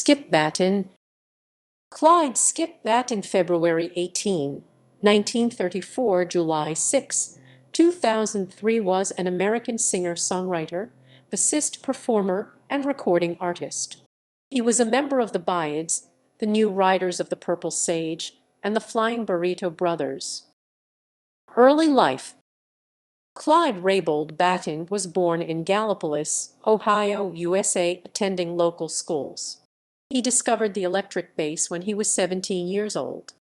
Skip Battin. Clyde Skip Battin, February 18, 1934, July 6, 2003, was an American singer-songwriter, bassist, performer, and recording artist. He was a member of the Byrds, the New Riders of the Purple Sage, and the Flying Burrito Brothers. Early life. Clyde Raybould Battin was born in Gallipolis, Ohio, USA, attending local schools. He discovered the electric bass when he was 17 years old.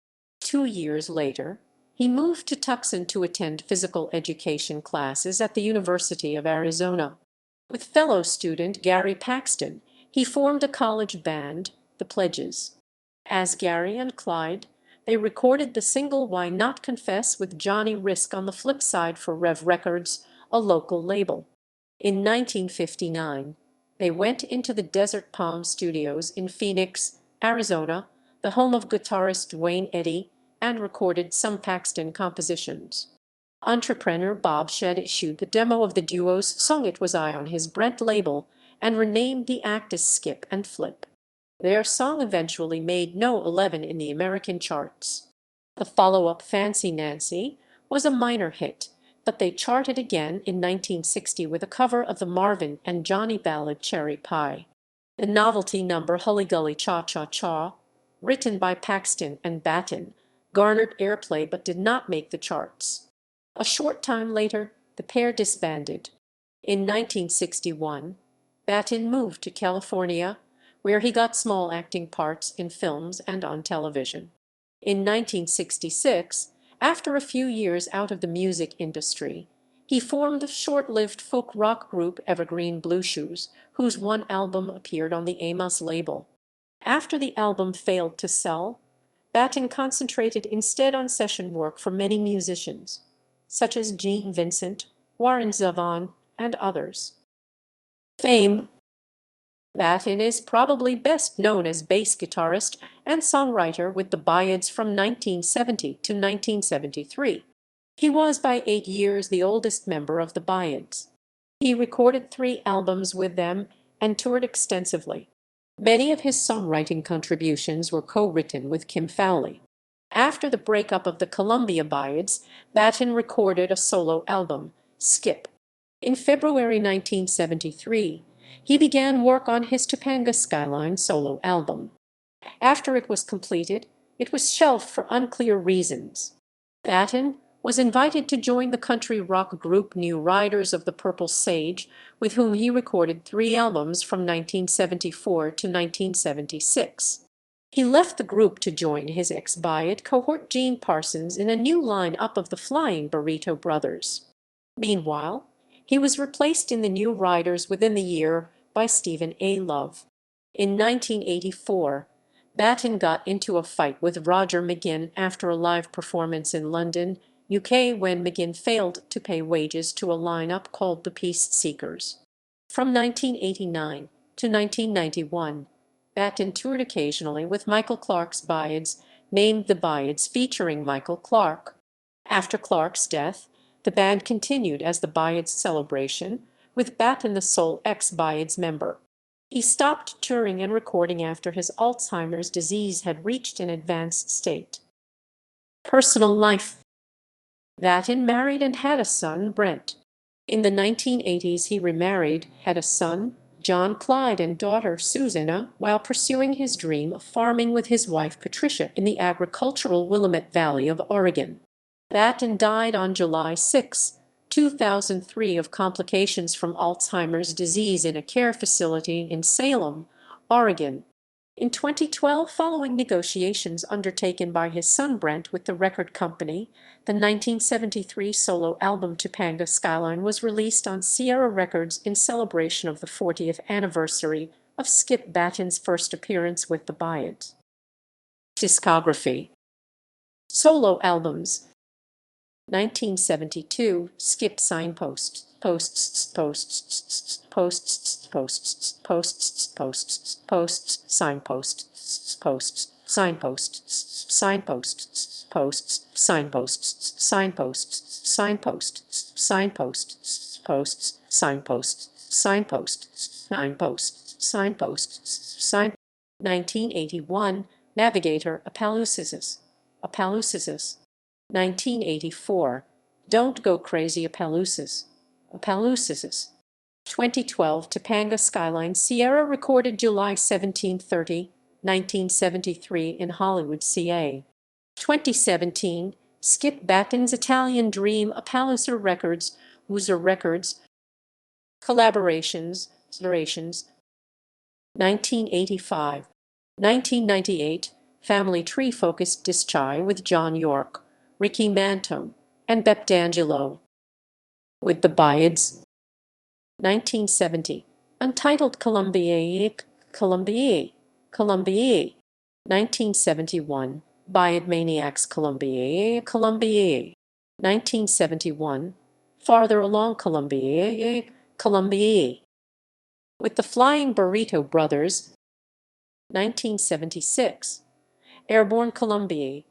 2 years later, he moved to Tucson to attend physical education classes at the University of Arizona. With fellow student Gary Paxton, he formed a college band, the Pledges. As Gary and Clyde, they recorded the single "Why Not Confess" with Johnny Risk on the flip side for Rev Records, a local label. In 1959, they went into the Desert Palm Studios in Phoenix, Arizona, the home of guitarist Dwayne Eddy, and recorded some Paxton compositions. Entrepreneur Bob Shedd issued the demo of the duo's song "It Was I" on his Brent label and renamed the act as Skip and Flip. Their song eventually made No. 11 in the American charts. The follow-up, Fancy Nancy, was a minor hit, but they charted again in 1960 with a cover of the Marvin and Johnny ballad Cherry Pie. The novelty number Hully Gully Cha Cha Cha, written by Paxton and Battin, garnered airplay but did not make the charts. A short time later, the pair disbanded. In 1961, Battin moved to California, where he got small acting parts in films and on television. In 1966, after a few years out of the music industry, he formed the short-lived folk rock group Evergreen Blue Shoes, whose one album appeared on the Amos label. After the album failed to sell, Battin concentrated instead on session work for many musicians, such as Gene Vincent, Warren Zevon, and others. Fame. Battin is probably best known as bass guitarist and songwriter with the Byrds from 1970 to 1973. He was by 8 years the oldest member of the Byrds. He recorded 3 albums with them and toured extensively. Many of his songwriting contributions were co-written with Kim Fowley. After the breakup of the Columbia Byrds, Battin recorded a solo album, Skip. In February 1973, he began work on his Topanga Skyline solo album. After it was completed, it was shelved for unclear reasons. Battin was invited to join the country rock group New Riders of the Purple Sage, with whom he recorded 3 albums from 1974 to 1976. He left the group to join his ex-Byrd cohort Gene Parsons in a new line-up of the Flying Burrito Brothers. Meanwhile, he was replaced in the New Riders within the year by Stephen A. Love. In 1984, Battin got into a fight with Roger McGuinn after a live performance in London, UK, when McGuinn failed to pay wages to a lineup called the Peace Seekers. From 1989 to 1991, Battin toured occasionally with Michael Clarke's Byrds, named the Byrds featuring Michael Clarke. After Clarke's death, the band continued as the Byrds Celebration, with Battin the sole ex-Byrds member. He stopped touring and recording after his Alzheimer's disease had reached an advanced state. Personal life. Battin married and had a son, Brent. In the 1980s, he remarried, had a son, John Clyde, and daughter, Susanna, while pursuing his dream of farming with his wife, Patricia, in the agricultural Willamette Valley of Oregon. Battin died on July 6, 2003, of complications from Alzheimer's disease in a care facility in Salem, Oregon. In 2012, following negotiations undertaken by his son Brent with the record company, the 1973 solo album Topanga Skyline was released on Sierra Records in celebration of the 40th anniversary of Skip Battin's first appearance with the Byrds. Discography. Solo albums. 1972, Skip Signposts, 1981, Navigator Appaloosis. 1984, Don't Go Crazy Appaloosis. 2012, Topanga Skyline Sierra recorded July 17, 1973 in Hollywood, CA. 2017, Skip Battin's Italian Dream Appaloosa Records, Woozer Records, Collaborations, 1985. 1998, Family Tree-focused Disc with John York, Ricky Mantum, and Bep D'Angelo. With the Byrds. 1970, Untitled Colombier. 1971, Byrd Maniacs Colombier. 1971, Farther Along Colombier. With the Flying Burrito Brothers. 1976, Airborne Colombier.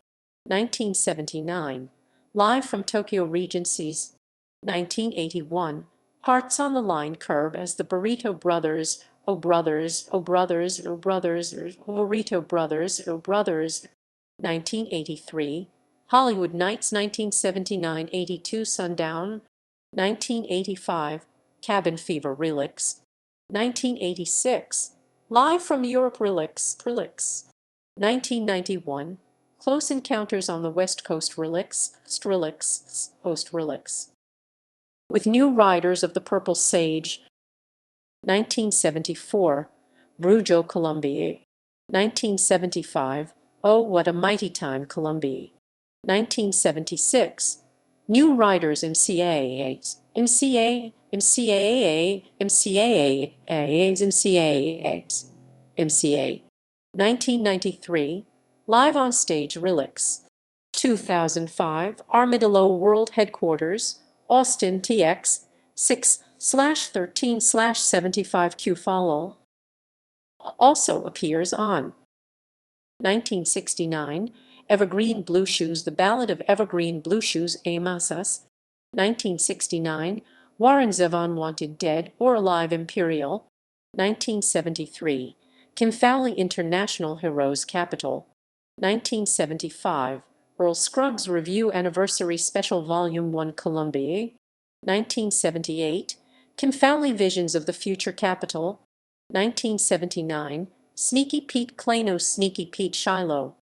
1979, Live from Tokyo Regencies. 1981, Hearts on the Line Curve as the Burrito Brothers. Oh Brothers, oh Brothers, oh Brothers, Burrito Brothers, oh Brothers. 1983, Hollywood Nights. 1979-82, Sundown. 1985, Cabin Fever Relics. 1986, Live from Europe Relics. 1991, Close Encounters on the West Coast Relics. With New Riders of the Purple Sage. 1974, Brujo Colombier. 1975, Oh What a Mighty Time Colombier. 1976, New Riders MCAAs. 1993, Live on Stage Relics. 2005, Armadillo World Headquarters, Austin TX, 6/13/75 follow. Also appears on 1969, Evergreen Blue Shoes, The Ballad of Evergreen Blue Shoes, Amasas. 1969, Warren Zevon Wanted Dead or Alive Imperial. 1973, Kim Fowley International Heroes Capital. 1975, Earl Scruggs Review Anniversary Special Volume 1 Colombier. 1978, Kim Fowley Visions of the Future Capital. 1979, Sneaky Pete Klano Sneaky Pete Shiloh.